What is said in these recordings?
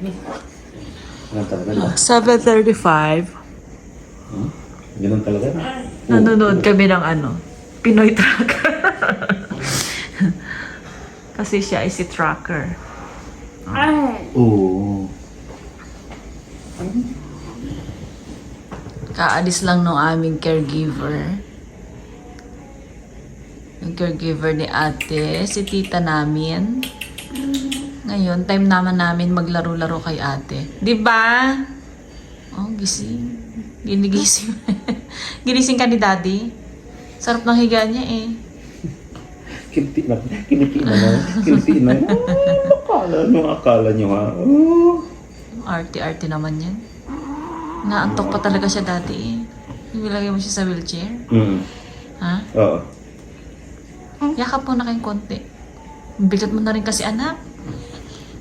Ganun talaga na. 7:35. Ganun talaga na. Nanonood kami ng Pinoy Tracker. Kasi siya ay si Tracker. Oo. Kaalis lang nung aming caregiver. Yung caregiver ni ate, si tita namin. Ngayon, time naman namin maglaro-laro kay ate. Di ba? Oh, gising. Ginigising. Ginising ka ni daddy? Sarap ng higa niya eh. Kiliti na. Akala nyo ha? Arte-arte naman yan. Naantok pa talaga siya dati eh. Nilagay mo siya sa wheelchair? Ha? Oo. Yakap mo na kayong konti. Bigat mo na rin kasi anak.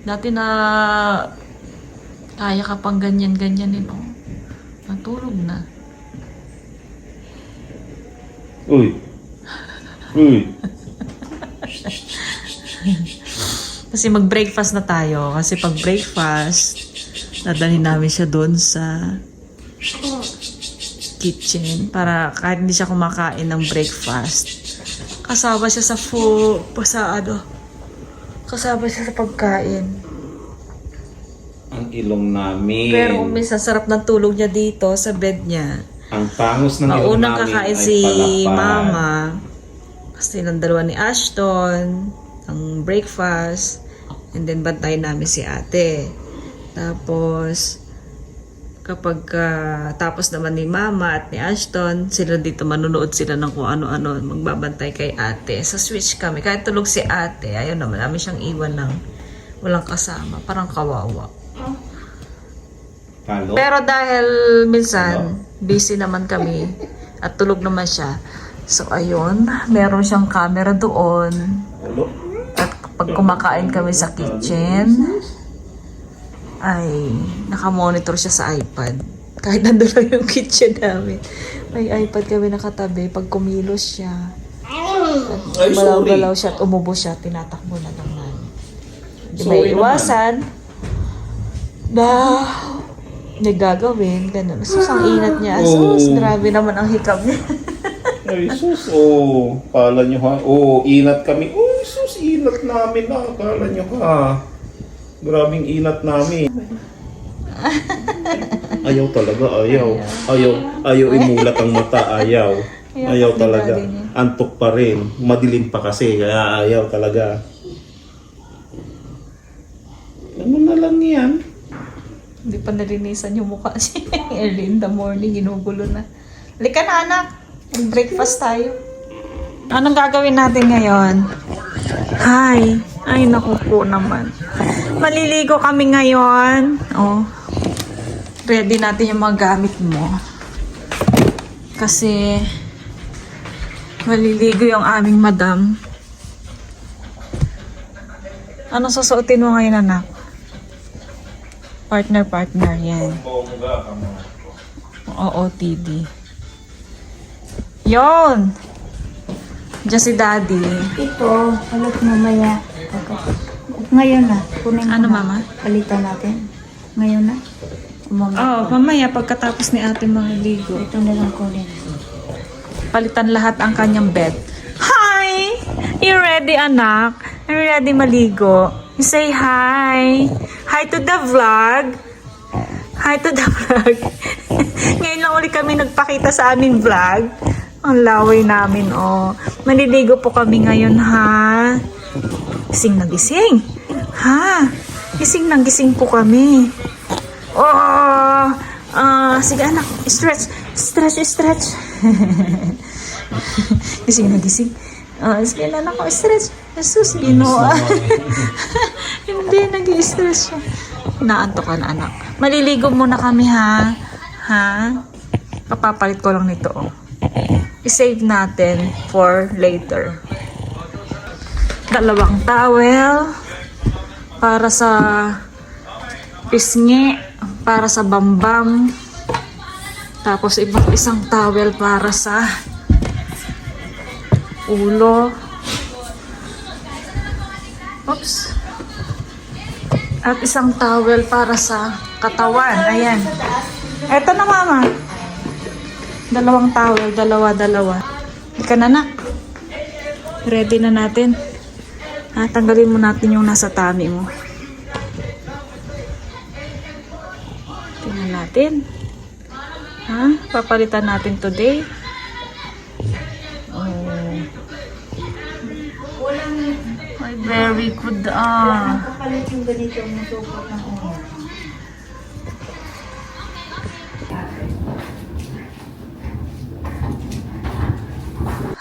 Dati na kaya ka pang ganyan-ganyan din oh. Natulog na. Uy. Kasi mag-breakfast na tayo. Kasi pag breakfast, dadalhin namin siya doon sa kitchen para kahit hindi siya kumakain ng breakfast, kasama siya kasama siya sa pagkain. Ang ilong namin. Pero minsan sarap ng tulog niya dito sa bed niya. Ang pangos ng ilong namin Maunang kakain si mama. Kasi ng dalawa ni Ashton, ang breakfast, and then bantayan namin si ate. Tapos, kapag tapos naman ni mama at ni Ashton, sila dito manunood sila ng kung ano-ano, magbabantay kay ate. Sa switch kami, kahit tulog si ate, ayaw naman namin siyang iwan ng walang kasama. Parang kawawa. Palo? Pero dahil minsan, busy naman kami at tulog naman siya. So, ayun, meron siyang camera doon. Palo? At pag kumakain kami sa kitchen, ay nakamonitor siya sa iPad. Kahit nandun lang yung kitchen namin. May iPad kami nakatabi. Pag kumilos siya, at galaw-galaw siya at umubo siya, tinatakbo na lang namin. Di ba iwasan na may gagawin, ganun. Sus, ang inat niya. Sus, grabe naman ang hikab niya. Ay, sus, kala nyo ha? Inat kami. Sus, inat namin na. Kala nyo ha? Grabing inat namin. Ayaw talaga, ayaw imulat ang mata, ayaw talaga. Antok pa rin. Madilim pa kasi, kaya ayaw talaga. Ano na lang yan? Hindi pa narinisan yung mukha siya. Early in the morning, ginugulo na. Halika na, anak. Breakfast tayo. Anong gagawin natin ngayon? Hi. Ay, naku po naman. Maliligo kami ngayon. Oh. Ready natin yung mga gamit mo. Kasi maliligo yung aming madam. Ano susuotin mo ngayon, anak? Partner, yan. OOTD. Yon! Diyan si daddy. Ito, palit mamaya. Ngayon na. Kunin Ano, ko na. mama? Palitan natin. Ngayon na. Oo, mamaya pagkatapos ni ate maligo. Ito na lang kunin. Palitan lahat ang kanyang bed. Hi! You ready, anak? Are you ready maligo? You say hi. Hi to the vlog. Hi to the vlog. Ngayon lang ulit kami nagpakita sa aming vlog. Ang laway namin, oh. Maliligo po kami ngayon, ha? Gising na gising. Ha? Gising na gising po kami. Oh! Sige, anak. Stretch. Gising na gising. Sige na, anak. Stretch. Jesus, Ginoo. Hindi, nag-i-stretch siya. Naantok ka na, anak. Maliligo muna kami, ha? Ha? Papapalit ko lang nito, oh. I-save natin for later. Dalawang towel para sa pisngi, para sa bambang, tapos isang towel para sa ulo. Oops. At isang towel para sa katawan. Ayan. Eto na, mama. Dalawang towel. Dalawa. Ika na, nak. Ready na natin. Tanggalin mo natin yung nasa tummy mo. Tingnan natin. Papalitan natin today. Ay, very good. Nakapalit yung ganito ang support ng oras.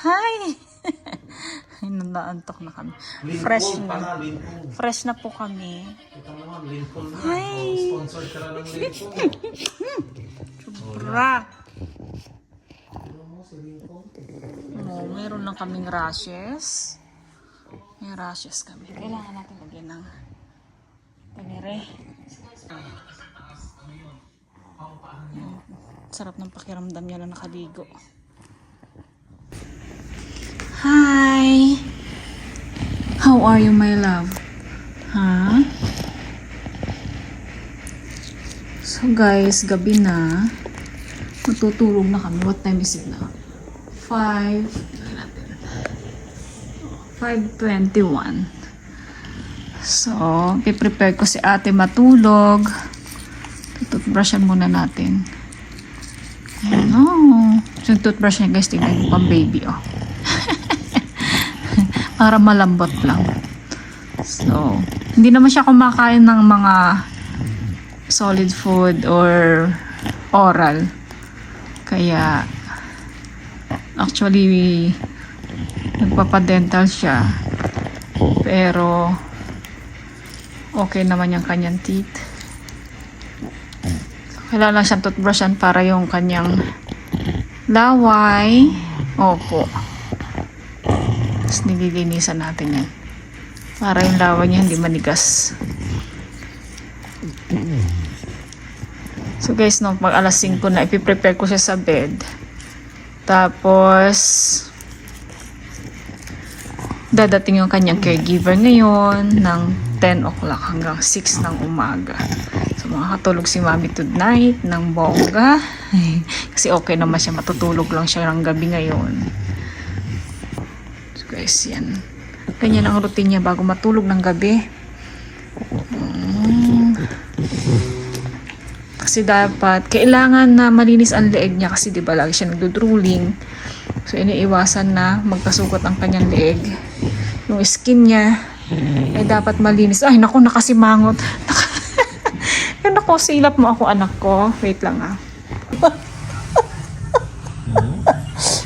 Hi! Ay, nandaantok na kami. Fresh na. Fresh na po kami. Hi! Sobra. Meron lang kaming rashes. May rashes kami. Kailangan natin lagyan ng tanere. Sarap ng pakiramdam niya na nakaligo. Hi! How are you, my love? So guys, gabi na. Matutulog na kami. What time is it now? 5:21. So, i-prepare ko si ate matulog. Tututbrushan muna natin. So, toothbrush niya guys, tingnan mo pang baby, oh. Para malambot lang. So, hindi naman siya kumakain ng mga solid food or oral. Kaya, actually, nagpapadental siya. Pero, okay naman yung kanyang teeth. So, kailangan lang siyang toothbrushan para yung kanyang laway. Opo. Tapos nililinisan natin yan. Para yung laway niya hindi manigas. So guys, no, pag alas 5 na, ipiprepare ko siya sa bed. Tapos, dadating yung kanyang caregiver ngayon ng 10 o'clock hanggang 6 ng umaga. So, makakatulog si mami tonight ng bongga. Kasi okay naman siya, matutulog lang siya ng gabi ngayon. So guys, yan. Ganyan ang routine niya bago matulog ng gabi. Kasi dapat, kailangan na malinis ang leeg niya kasi diba lagi siya nagdodrooling. So, iniiwasan na magkasugat ang kanyang leeg. Yung skin niya, ay dapat malinis. Ay, naku, nakasimangot. Yan ako, silap mo ako, anak ko. Wait lang,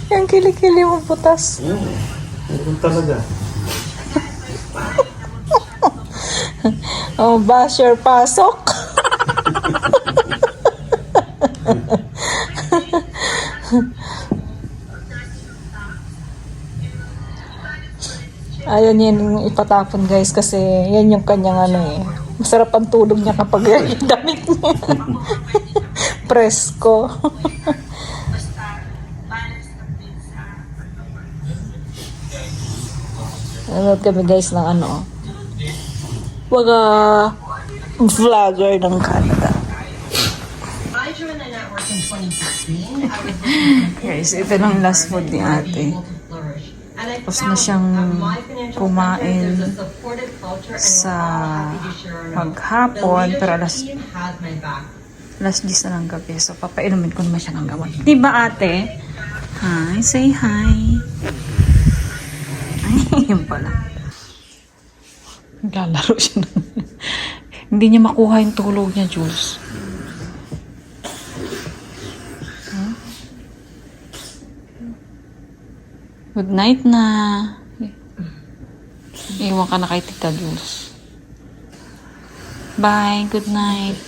Yung kilikili mo, putas. Talaga. Oh, basher, pasok. Ayaw niya yung ipatapon guys kasi yan yung kanyang masarap ang tulog niya kapag yan yung damit niya. Presko. Nanood kami guys ng mga vlogger ng Canada. Guys, ito lang last food ni ate. Tapos na siyang kumain sa maghapon, pero alas 10 na ng gabi. So, papainumin ko naman siya ng gamot. Diba ate? Hi, say hi. Ay, yun pala. Naglalaro siya ng... Hindi niya makuha yung tulog niya, Jules. Good night na. Iwan ka na kay Tita Jules. Bye. Good night.